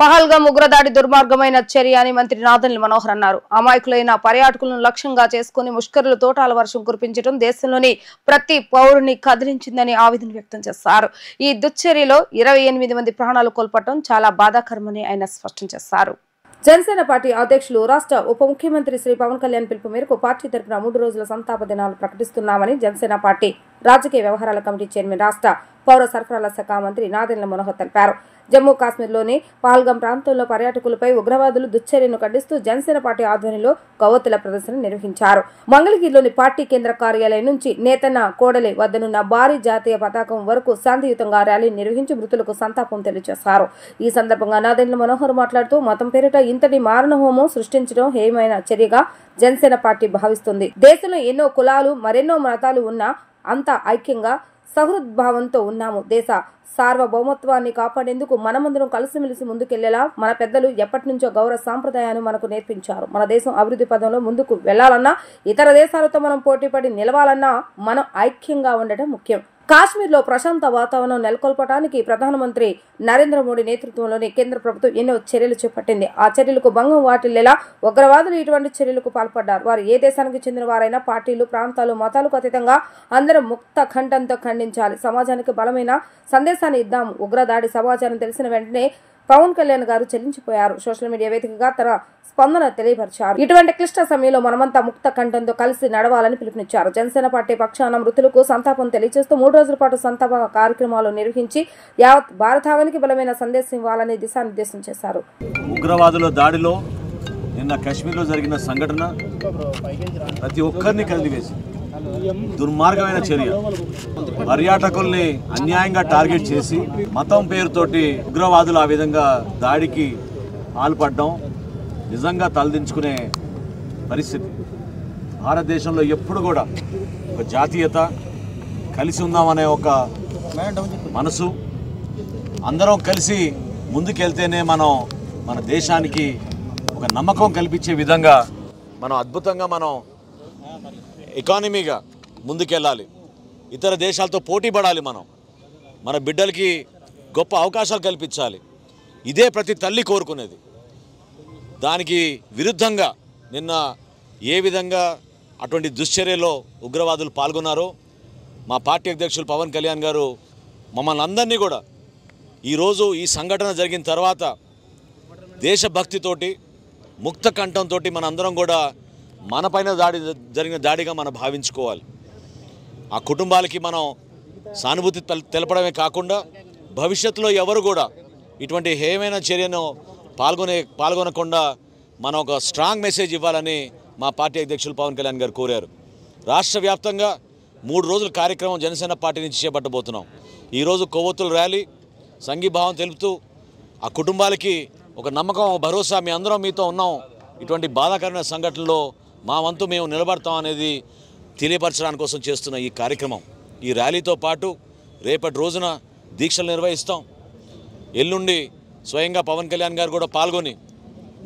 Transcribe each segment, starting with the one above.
పహల్గామ్ ఉగ్రదాడి దుర్మార్గమైన చర్య అని మంత్రి నాదెండ్ల మనోహర్ అన్నారు. అమాయకులైన పర్యాటకులను లక్ష్యంగా చేసుకుని ముష్కరులు తోటాల వర్షం కురిపించడం దేశంలోని ప్రతి పౌరుని కదిలించిందని ఆవేదన వ్యక్తం చేశారు. ఈ దుశ్చర్యలో 28 మంది ప్రాణాలు కోల్పోవడం చాలా బాధాకరమని ఆయన స్పష్టం చేశారు. జనసేన పార్టీ అధ్యక్షులు రాష్ట్ర ఉప ముఖ్యమంత్రి శ్రీ పవన్ కళ్యాణ్ పిలుపు మేరకు పార్టీ తరపున 3 రోజుల సంతాప దినాలు ప్రకటిస్తున్నామని జనసేన పార్టీ రాజకీయ వ్యవహారాల కమిటీ చైర్మన్ రాష్ట్ర పౌర సరఫరాల శాఖ మంత్రి నాదెండ్ల మనోహర్ తెలిపారు. జమ్మూ కాశ్మీర్లోని పహల్గామ్ ప్రాంతంలో పర్యాటకులపై ఉగ్రవాదులు దుశ్చర్యను ఖండిస్తూ జనసేన పార్టీ ఆధ్వర్యంలో కొవ్వొత్తుల ప్రదర్శన నిర్వహించారు. మంగళగిరిలోని పార్టీ కేంద్ర కార్యాలయం నుంచి నేతన్న కోడలి వద్దనున్న భారీ జాతీయ పతాకం వరకు శాంతియుతంగా ర్యాలీ నిర్వహించి మృతులకు సంతాపం తెలియజేశారు. ఈ సందర్భంగా నాదెండ్ల మనోహర్ మాట్లాడుతూ మతం పేరిట ఇంతటి మారణహోమం సృష్టించడం హేయమైన చర్యగా జనసేన పార్టీ భావిస్తుంది. దేశంలో ఎన్నో కులాలు మరెన్నో మతాలు ఉన్నా అంతా ఐక్యంగా సహృద్భావంతో ఉన్నాము. దేశ సార్వభౌమత్వాన్ని కాపాడేందుకు మనమందరం కలిసిమెలిసి ముందుకెళ్లేలా మన పెద్దలు ఎప్పటి నుంచో గౌరవ సాంప్రదాయాన్ని మనకు నేర్పించారు. మన దేశం అభివృద్ధి పదంలో ముందుకు వెళ్లాలన్నా ఇతర దేశాలతో మనం పోటీపడి నిలవాలన్నా మనం ఐక్యంగా ఉండటం ముఖ్యం. కాశ్మీర్లో ప్రశాంత వాతావరణం నెలకొల్పడానికి ప్రధానమంత్రి నరేంద్ర మోడీ నేతృత్వంలోని కేంద్ర ప్రభుత్వం ఎన్నో చర్యలు చేపట్టింది. ఆ చర్యలకు భంగం వాటిల్లేలా ఉగ్రవాదులు ఇటువంటి చర్యలకు పాల్పడ్డారు. వారు ఏ దేశానికి చెందిన వారైనా పార్టీలు, ప్రాంతాలు, మతాలకు అతీతంగా అందరం ముక్త కంఠంతో ఖండించాలి. సమాజానికి బలమైన సందేశాన్ని ఇద్దాం. ఉగ్రదాడి సమాచారం తెలిసిన వెంటనే పవన్ కళ్యాణ్ గారు చెల్లించిపోయారు. సోషల్ మీడియా వేదికగా తన స్పందన తెలియపరిచారు. ఇటువంటి క్లిష్ట సమయంలో మనమంతా ముక్త కంఠంతో కలిసి నడవాలని పిలుపునిచ్చారు. జనసేన పార్టీ పక్షాన మృతులకు సంతాపం తెలియజేస్తూ 3 రోజుల పాటు సంతాప కార్యక్రమాలు నిర్వహించి యావత్ భారతావనికి బలమైన సందేశం ఇవ్వాలని దిశానిర్దేశం చేశారు. ఉగ్రవాదుల దాడిలో నిన్న కాశ్మీర్లో జరిగిన సంఘటన ప్రతి ఒక్కరిని కదిలివేసి దుర్మార్గమైన చర్య. పర్యాటకుల్ని అన్యాయంగా టార్గెట్ చేసి మతం పేరుతోటి ఉగ్రవాదులు ఆ విధంగా దాడికి పాల్పడడం నిజంగా తలదించుకునే పరిస్థితి. భారతదేశంలో ఎప్పుడు కూడా ఒక జాతీయత, కలిసి ఉందామనే ఒక మనసు, అందరం కలిసి ముందుకెళ్తేనే మనం మన దేశానికి ఒక నమ్మకం కల్పించే విధంగా మనం అద్భుతంగా మనం ఎకానమీగా ముందుకెళ్ళాలి. ఇతర దేశాలతో పోటీ పడాలి. మనం మన బిడ్డలకి గొప్ప అవకాశాలు కల్పించాలి. ఇదే ప్రతి తల్లి కోరుకునేది. దానికి విరుద్ధంగా నిన్న ఏ విధంగా అటువంటి దుశ్చర్యలో ఉగ్రవాదులు పాల్గొన్నారో మా పార్టీ అధ్యక్షులు పవన్ కళ్యాణ్ గారు మమ్మల్ని అందరినీ కూడా ఈరోజు ఈ సంఘటన జరిగిన తర్వాత దేశభక్తితోటి, ముక్త కంఠంతో మనందరం కూడా మనపైన జరిగిన దాడిగా మనం భావించుకోవాలి. ఆ కుటుంబాలకి మనం సానుభూతి తెలపడమే కాకుండా భవిష్యత్తులో ఎవరు కూడా ఇటువంటి హేయమైన చర్యను పాల్గొనకుండా మనం ఒక స్ట్రాంగ్ మెసేజ్ ఇవ్వాలని మా పార్టీ అధ్యక్షులు పవన్ కళ్యాణ్ గారు కోరారు. రాష్ట్ర వ్యాప్తంగా 3 రోజుల కార్యక్రమం జనసేన పార్టీ నుంచి చేపట్టబోతున్నాం. ఈరోజు కొవ్వొత్తుల ర్యాలీ, సంఘీభావం తెలుపుతూ ఆ కుటుంబాలకి ఒక నమ్మకం, భరోసా, మీ అందరం మీతో ఉన్నాం, ఇటువంటి బాధాకరమైన సంఘటనలో మా వంతు మేము నిలబడతాం అనేది తెలియపరచడానికి కోసం చేస్తున్న ఈ కార్యక్రమం. ఈ ర్యాలీతో పాటు రేపటి రోజున దీక్షలు నిర్వహిస్తాం. ఎల్లుండి స్వయంగా పవన్ కళ్యాణ్ గారు కూడా పాల్గొని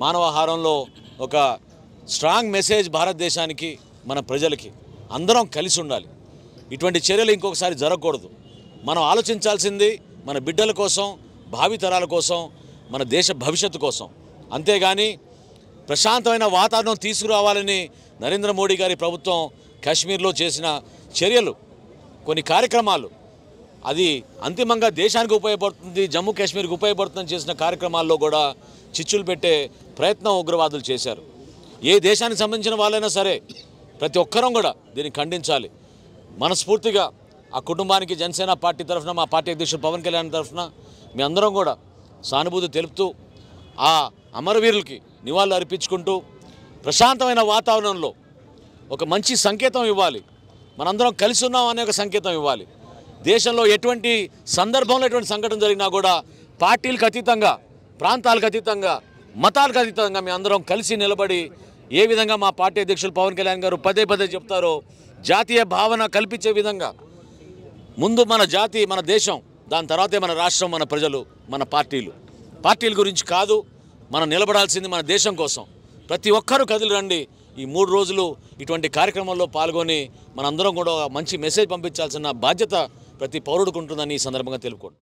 మానవహారంలో ఒక స్ట్రాంగ్ మెసేజ్ భారతదేశానికి, మన ప్రజలకి అందరం కలిసి ఉండాలి. ఇటువంటి చర్యలు ఇంకొకసారి జరగకూడదు. మనం ఆలోచించాల్సింది మన బిడ్డల కోసం, భావితరాల కోసం, మన దేశ భవిష్యత్తు కోసం. అంతేగాని ప్రశాంతమైన వాతావరణం తీసుకురావాలని నరేంద్ర మోడీ గారి ప్రభుత్వం కాశ్మీర్లో చేసిన చర్యలు, కొన్ని కార్యక్రమాలు, అది అంతిమంగా దేశానికి ఉపయోగపడుతుంది, జమ్మూ కాశ్మీర్కి ఉపయోగపడుతుందని చేసిన కార్యక్రమాల్లో కూడా చిచ్చులు పెట్టే ప్రయత్నం ఉగ్రవాదులు చేశారు. ఏ దేశానికి సంబంధించిన వాళ్ళైనా సరే ప్రతి ఒక్కరం కూడా దీన్ని ఖండించాలి. మనస్ఫూర్తిగా ఆ కుటుంబానికి జనసేన పార్టీ తరఫున, మా పార్టీ అధ్యక్షుడు పవన్ కళ్యాణ్ తరఫున మీ అందరం కూడా సానుభూతి తెలుపుతూ ఆ అమరవీరులకి నివాళులు అర్పించుకుంటూ ప్రశాంతమైన వాతావరణంలో ఒక మంచి సంకేతం ఇవ్వాలి. మనందరం కలిసి ఉన్నాం అనే ఒక సంకేతం ఇవ్వాలి. దేశంలో ఎటువంటి సందర్భంలో ఎటువంటి సంఘటన జరిగినా కూడా పార్టీలకు అతీతంగా, ప్రాంతాలకు అతీతంగా, మతాలకు అతీతంగా మీ అందరం కలిసి నిలబడి ఏ విధంగా మా పార్టీ అధ్యక్షులు పవన్ కళ్యాణ్ గారు పదే చెప్తారో జాతీయ భావన కల్పించే విధంగా ముందు మన జాతి, మన దేశం, దాని తర్వాతే మన రాష్ట్రం, మన ప్రజలు, మన పార్టీల గురించి కాదు. మనం నిలబడాల్సింది మన దేశం కోసం. ప్రతి ఒక్కరూ కదిలి రండి. ఈ 3 రోజులు ఇటువంటి కార్యక్రమంలో పాల్గొని మనందరం కూడా మంచి మెసేజ్ పంపించాల్సిన బాధ్యత ప్రతి పౌరుడికి ఉంటుందని ఈ సందర్భంగా తెలుపుకోండి.